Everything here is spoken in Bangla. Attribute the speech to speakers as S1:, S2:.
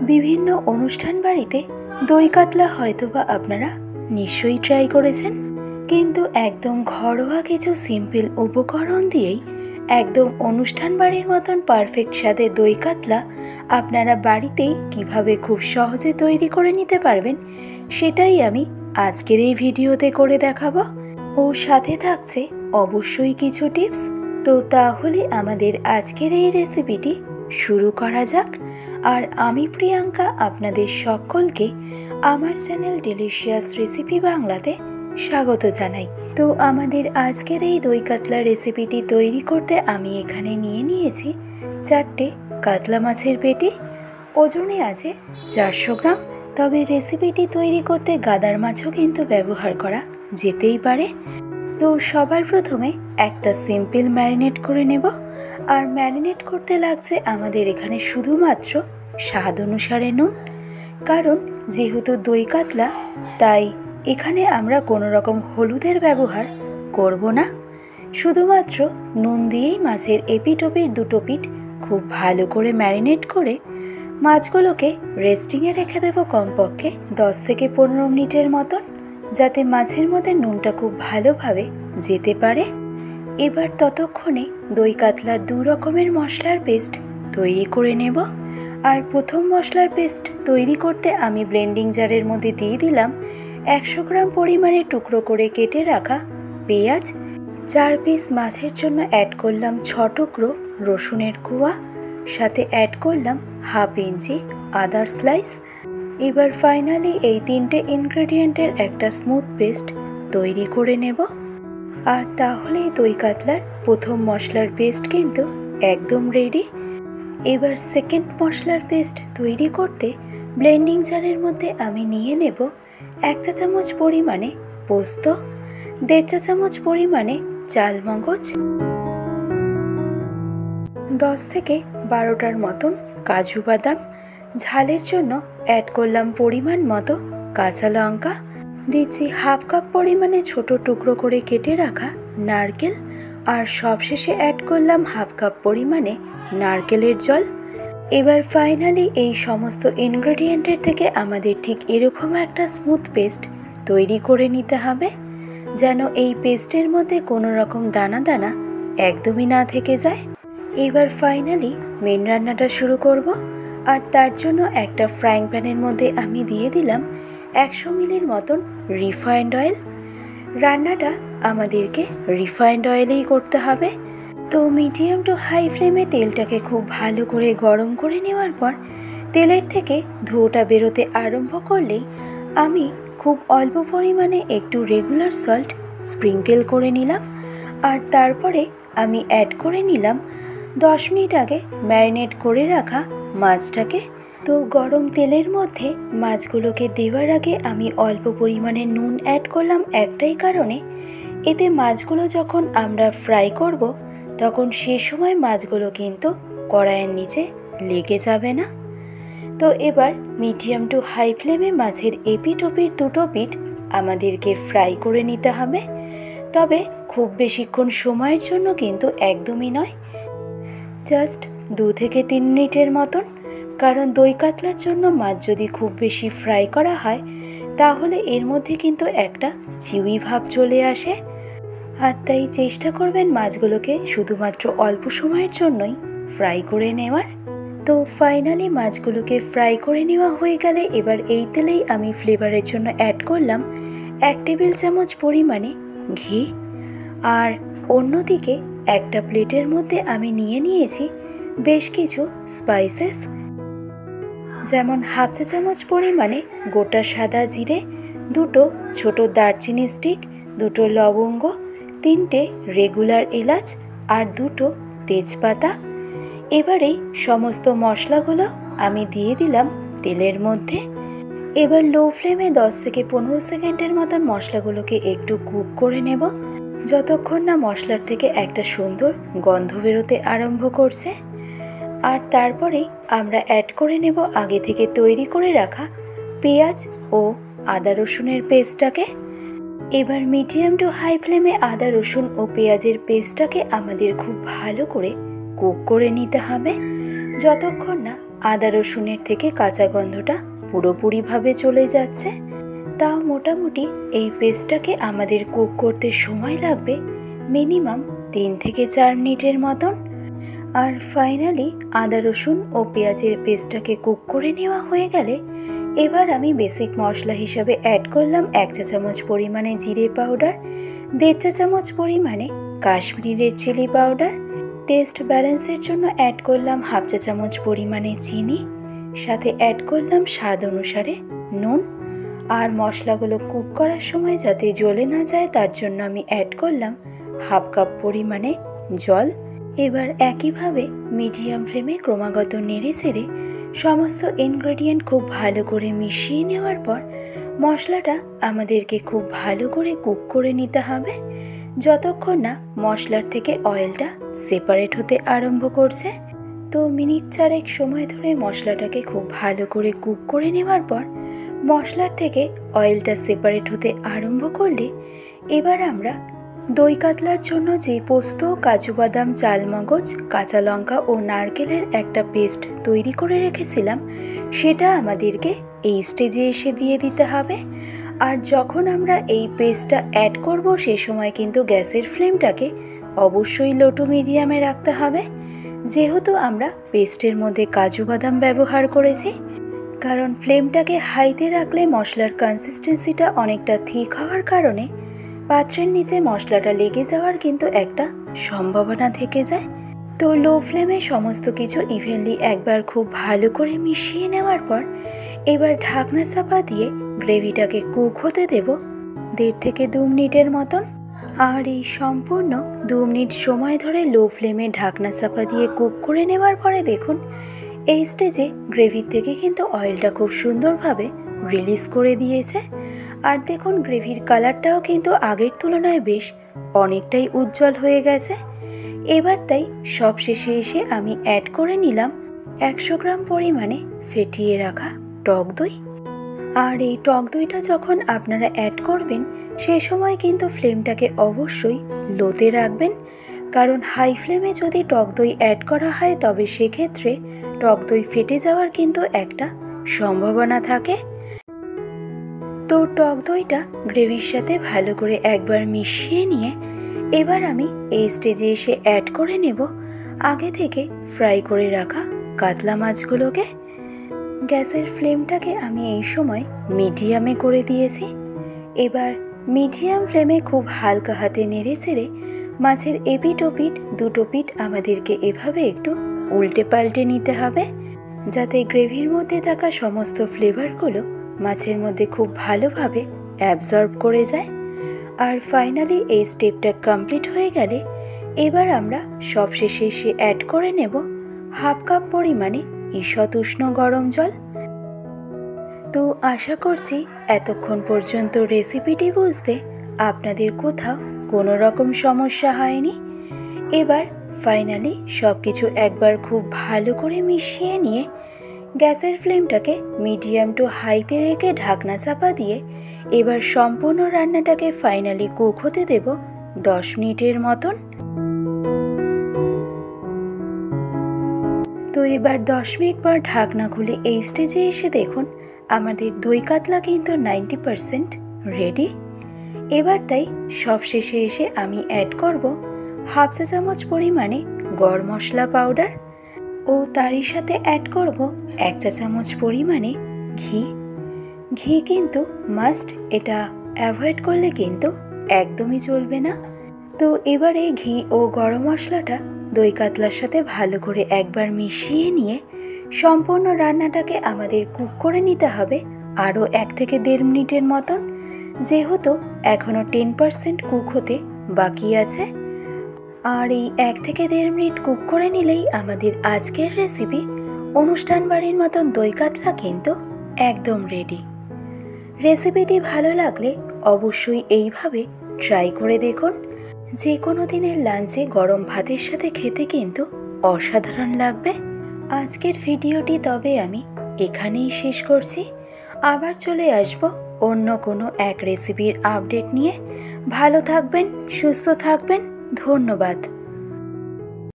S1: বিভিন্ন অনুষ্ঠান বাড়িতে দই কাতলা হয়তোবা আপনারা নিশ্চয়ই ট্রাই করেছেন, কিন্তু একদম ঘরোয়া কিছু সিম্পল উপকরণ দিয়েই একদম অনুষ্ঠান বাড়ির মতন পারফেক্ট স্বাদে দই কাতলা আপনারা বাড়িতেই কিভাবে খুব সহজে তৈরি করে নিতে পারবেন সেটাই আমি আজকের এই ভিডিওতে করে দেখাবো। ও সাথে থাকছে অবশ্যই কিছু টিপস। তো তাহলে আমাদের আজকের এই রেসিপিটি শুরু করা যাক। আর আমি প্রিয়াঙ্কা আপনাদের সকলকে আমার চ্যানেল ডিলিশিয়াস রেসিপি বাংলাতে স্বাগত জানাই। তো আমাদের আজকের এই দই কাতলা রেসিপিটি তৈরি করতে আমি এখানে নিয়েছি 4টে কাতলা মাছের পেটি। ওজনে আছে 400 গ্রাম। তবে রেসিপিটি তৈরি করতে গাদার মাছও কিন্তু ব্যবহার করা যেতেই পারে। তো সবার প্রথমে একটা সিম্পল ম্যারিনেট করে নেব। আর ম্যারিনেট করতে লাগছে আমাদের এখানে শুধুমাত্র স্বাদ অনুসারে নুন, কারণ যেহেতু দই কাতলা তাই এখানে আমরা কোনো রকম হলুদের ব্যবহার করব না। শুধুমাত্র নুন দিয়েই মাছের এপিট ওপিট দুটো পিঠ খুব ভালো করে ম্যারিনেট করে মাছগুলোকে রেস্টিংয়ে রেখে দেবো কমপক্ষে 10 থেকে 15 মিনিটের মতন, যাতে মাছের মধ্যে নুনটা খুব ভালোভাবে যেতে পারে। এবার ততক্ষণে দই কাতলার 2 রকমের মশলার পেস্ট তৈরি করে নেব। আর প্রথম মশলার পেস্ট তৈরি করতে আমি ব্লেন্ডিং জারের মধ্যে দিয়ে দিলাম 100 গ্রাম পরিমাণে টুকরো করে কেটে রাখা পেঁয়াজ, 4 পিস মাছের জন্য অ্যাড করলাম 6 টুকরো রসুনের কোয়া, সাথে অ্যাড করলাম হাফ ইঞ্চি আদার স্লাইস। এবার ফাইনালি এই 3টে ইনগ্রেডিয়েন্টের একটা স্মুথ পেস্ট তৈরি করে নেব। আর তাহলেই দই কাতলার প্রথম মশলার পেস্ট কিন্তু একদম রেডি। এবার সেকেন্ড মশলার পেস্ট তৈরি করতে ব্লেন্ডিং জারের মধ্যে আমি নিয়ে নেব 1 চা চামচ পরিমাণে পোস্ত, 1.5 চা চামচ পরিমাণে চালমগজ, 10 থেকে 12টার মতন কাজু বাদাম, ঝালের জন্য অ্যাড করলাম পরিমাণ মতো কাঁচা লঙ্কা, দিচ্ছি হাফ কাপ পরিমাণে ছোট টুকরো করে কেটে রাখা নারকেল, আর সবশেষে অ্যাড করলাম হাফ কাপ পরিমাণে নারকেলের জল। এবার ফাইনালি এই সমস্ত ইনগ্রেডিয়েন্টের থেকে আমাদের ঠিক এরকম একটা স্মুথ পেস্ট তৈরি করে নিতে হবে, যেন এই পেস্টের মধ্যে কোনো রকম দানা দানা একদমই না থেকে যায়। এবার ফাইনালি মেন রান্নাটা শুরু করব। আর তার জন্য একটা ফ্রাইং প্যানের মধ্যে আমি দিয়ে দিলাম 100 মিলির মতন রিফাইন্ড অয়েল। রান্নাটা আমাদেরকে রিফাইন্ড অয়েলেই করতে হবে। তো মিডিয়াম টু হাই ফ্লেমে তেলটাকে খুব ভালো করে গরম করে নেওয়ার পর তেলের থেকে ধোঁয়াটা বেরোতে আরম্ভ করলেই আমি খুব অল্প পরিমাণে একটু রেগুলার সল্ট স্প্রিঙ্কেল করে নিলাম। আর তারপরে আমি অ্যাড করে নিলাম 10 মিনিট আগে ম্যারিনেট করে রাখা মাছটাকে। তো গরম তেলের মধ্যে মাছগুলোকে দেওয়ার আগে আমি অল্প পরিমাণে নুন অ্যাড করলাম একটাই কারণে, এতে মাছগুলো যখন আমরা ফ্রাই করব তখন সে সময় মাছগুলো কিন্তু কড়াইয়ের নিচে লেগে যাবে না। তো এবার মিডিয়াম টু হাই ফ্লেমে মাছের এপিট ওপিট দুটো পিঠ আমাদেরকে ফ্রাই করে নিতে হবে। তবে খুব বেশিক্ষণ সময়ের জন্য কিন্তু একদমই নয়, জাস্ট 2 থেকে 3 মিনিটের মতন। কারণ দই কাতলার জন্য মাছ যদি খুব বেশি ফ্রাই করা হয় তাহলে এর মধ্যে কিন্তু একটা চিউই ভাব চলে আসে। আর তাই চেষ্টা করবেন মাছগুলোকে শুধুমাত্র অল্প সময়ের জন্যই ফ্রাই করে নেওয়ার। তো ফাইনালি মাছগুলোকে ফ্রাই করে নেওয়া হয়ে গেলে এবার এই তেলেই আমি ফ্লেভারের জন্য অ্যাড করলাম 1 টেবিল চামচ পরিমাণে ঘি। আর অন্যদিকে একটা প্লেটের মধ্যে আমি নিয়েছি বেশ কিছু স্পাইসেস, যেমন হাফ চা চামচ পরিমাণে গোটা সাদা জিরে, 2টো ছোট দারচিনি স্টিক, 2টো লবঙ্গ, 3টে রেগুলার এলাচ আর 2টো তেজপাতা। এবারে সমস্ত মশলাগুলো আমি দিয়ে দিলাম তেলের মধ্যে। এবার লো ফ্লেমে 10 থেকে 15 সেকেন্ডের মতন মশলাগুলোকে একটু কুক করে নেব, যতক্ষণ না মশলার থেকে একটা সুন্দর গন্ধ বেরোতে আরম্ভ করছে। আর তারপরেই আমরা অ্যাড করে নেব আগে থেকে তৈরি করে রাখা পেঁয়াজ ও আদা রসুনের পেস্টটাকে। এবার মিডিয়াম টু হাই ফ্লেমে আদা রসুন ও পেঁয়াজের পেস্টটাকে আমাদের খুব ভালো করে কুক করে নিতে হবে, যতক্ষণ না আদা রসুনের থেকে কাঁচা গন্ধটা পুরোপুরিভাবে চলে যাচ্ছে। তাও মোটামুটি এই পেস্টটাকে আমাদের কুক করতে সময় লাগবে মিনিমাম 3 থেকে 4 মিনিটের মতন। আর ফাইনালি আদা রসুন ও পেঁয়াজের পেস্টটাকে কুক করে নেওয়া হয়ে গেলে এবার আমি বেসিক মশলা হিসাবে অ্যাড করলাম 1 চা চামচ পরিমাণে জিরে পাউডার, 1.5 চা চামচ পরিমাণে Kashmiri red chilli powder, taste ব্যালেন্সের জন্য অ্যাড করলাম 1/2 চা চামচ পরিমাণে চিনি, সাথে অ্যাড করলাম স্বাদ অনুসারে নুন। আর মশলাগুলো কুক করার সময় যাতে জ্বলে না যায় তার জন্য আমি অ্যাড করলাম 1/2 কাপ পরিমাণে জল। এবার একইভাবে মিডিয়াম ফ্লেমে ক্রমাগত নেড়ে চেড়ে সমস্ত ইনগ্রেডিয়েন্ট খুব ভালো করে মিশিয়ে নেওয়ার পর মশলাটা আমাদেরকে খুব ভালো করে কুক করে নিতে হবে যতক্ষণ না মশলার থেকে অয়েলটা সেপারেট হতে আরম্ভ করছে। তো মিনিট 4 সময় ধরে মশলাটাকে খুব ভালো করে কুক করে নেওয়ার পর মশলার থেকে অয়েলটা সেপারেট হতে আরম্ভ করলে এবার আমরা দই কাতলার জন্য যে পোস্ত, কাজু বাদাম, চালমগজ, কাঁচা লঙ্কা ও নারকেলের একটা পেস্ট তৈরি করে রেখেছিলাম সেটা আমাদেরকে এই স্টেজে এসে দিয়ে দিতে হবে। আর যখন আমরা এই পেস্টটা অ্যাড করব সে সময় কিন্তু গ্যাসের ফ্লেমটাকে অবশ্যই লো টু মিডিয়ামে রাখতে হবে, যেহেতু আমরা পেস্টের মধ্যে কাজু বাদাম ব্যবহার করেছি। কারণ ফ্লেমটাকে হাইতে রাখলে মশলার কনসিস্টেন্সিটা অনেকটা থিক হওয়ার কারণে পাত্রের নিচে মশলাটা লেগে যাওয়ার কিন্তু একটা সম্ভাবনা থেকে যায়। তো লো ফ্লেমে সমস্ত কিছু ইভেনলি একবার খুব ভালো করে মিশিয়ে নেওয়ার পর এবার ঢাকনা চাপা দিয়ে গ্রেভিটাকে কুক হতে দেব 1.5 থেকে 2 মিনিটের মতন। আর এই সম্পূর্ণ 2 মিনিট সময় ধরে লো ফ্লেমে ঢাকনা চাপা দিয়ে কুক করে নেওয়ার পরে দেখুন এই স্টেজে গ্রেভির থেকে কিন্তু অয়েলটা খুব সুন্দরভাবে রিলিজ করে দিয়েছে। আর দেখুন গ্রেভির কালারটাও কিন্তু আগের তুলনায় বেশ অনেকটাই উজ্জ্বল হয়ে গেছে। এবার তাই সব শেষে এসে আমি অ্যাড করে নিলাম 100 গ্রাম পরিমাণে ফেটিয়ে রাখা টক দই। আর এই টক দইটা যখন আপনারা অ্যাড করবেন সে সময় কিন্তু ফ্লেমটাকে অবশ্যই লোতে রাখবেন, কারণ হাই ফ্লেমে যদি টক দই অ্যাড করা হয় তবে সেক্ষেত্রে টক দই ফেটে যাওয়ার কিন্তু একটা সম্ভাবনা থাকে। তো টক দইটা গ্রেভির সাথে ভালো করে একবার মিশিয়ে নিয়ে এবার আমি এই স্টেজে এসে অ্যাড করে নেব আগে থেকে ফ্রাই করে রাখা কাতলা মাছগুলোকে। গ্যাসের ফ্লেমটাকে আমি এই সময় মিডিয়ামে করে দিয়েছি। এবার মিডিয়াম ফ্লেমে খুব হালকা হাতে নেড়ে চেড়ে মাছের এপিট ওপিট দুটো পিঠ আমাদেরকে এভাবে একটু উল্টে পাল্টে নিতে হবে যাতে গ্রেভির মধ্যে থাকা সমস্ত ফ্লেভারগুলো মাছের মধ্যে খুব ভালোভাবে অ্যাবজর্ব করে যায়। আর ফাইনালি এই স্টেপটা কমপ্লিট হয়ে গেলে এবার আমরা সবশেষে এসে অ্যাড করে নেব 1/2 কাপ পরিমাণে ঈষৎ উষ্ণ গরম জল। তো আশা করছি এতক্ষণ পর্যন্ত রেসিপিটি বুঝতে আপনাদের কোথাও কোনো রকম সমস্যা হয়নি। এবার ফাইনালি সব কিছু একবার খুব ভালো করে মিশিয়ে নিয়ে গ্যাসের ফ্লেমটাকে মিডিয়াম টু হাইতে রেখে ঢাকনা চাপা দিয়ে এবার সম্পূর্ণ রান্নাটাকে ফাইনালি কুক হতে দেব 10 মিনিটের মতন। তো এবার 10 মিনিট পর ঢাকনা খুলে এই স্টেজে এসে দেখুন আমাদের দই কাতলা কিন্তু 90% রেডি। এবার তাই সবশেষে এসে আমি অ্যাড করব 1/2 চা চামচ পরিমাণে গরম মশলা পাউডার ও তারই সাথে অ্যাড করব 1 চা চামচ পরিমাণে ঘি। ঘি কিন্তু মাস্ট, এটা অ্যাভয়েড করলে কিন্তু একদমই চলবে না। তো এবার এই ঘি ও গরম মশলাটা দই কাতলার সাথে ভালো করে একবার মিশিয়ে নিয়ে সম্পূর্ণ রান্নাটাকে আমাদের কুক করে নিতে হবে আরও 1 থেকে 1.5 মিনিটের মতন, যেহেতু এখনও 10% কুক হতে বাকি আছে। আর এই 1 থেকে 1.5 মিনিট কুক করে নিলেই আমাদের আজকের রেসিপি অনুষ্ঠান বাড়ির মতন দই কাতলা কিন্তু একদম রেডি। রেসিপিটি ভালো লাগলে অবশ্যই এইভাবে ট্রাই করে দেখুন। যে কোনো দিনের লাঞ্চে গরম ভাতের সাথে খেতে কিন্তু অসাধারণ লাগবে। আজকের ভিডিওটি তবে আমি এখানেই শেষ করছি। আবার চলে আসব অন্য কোনো এক রেসিপির আপডেট নিয়ে। ভালো থাকবেন, সুস্থ থাকবেন, ধন্যবাদ।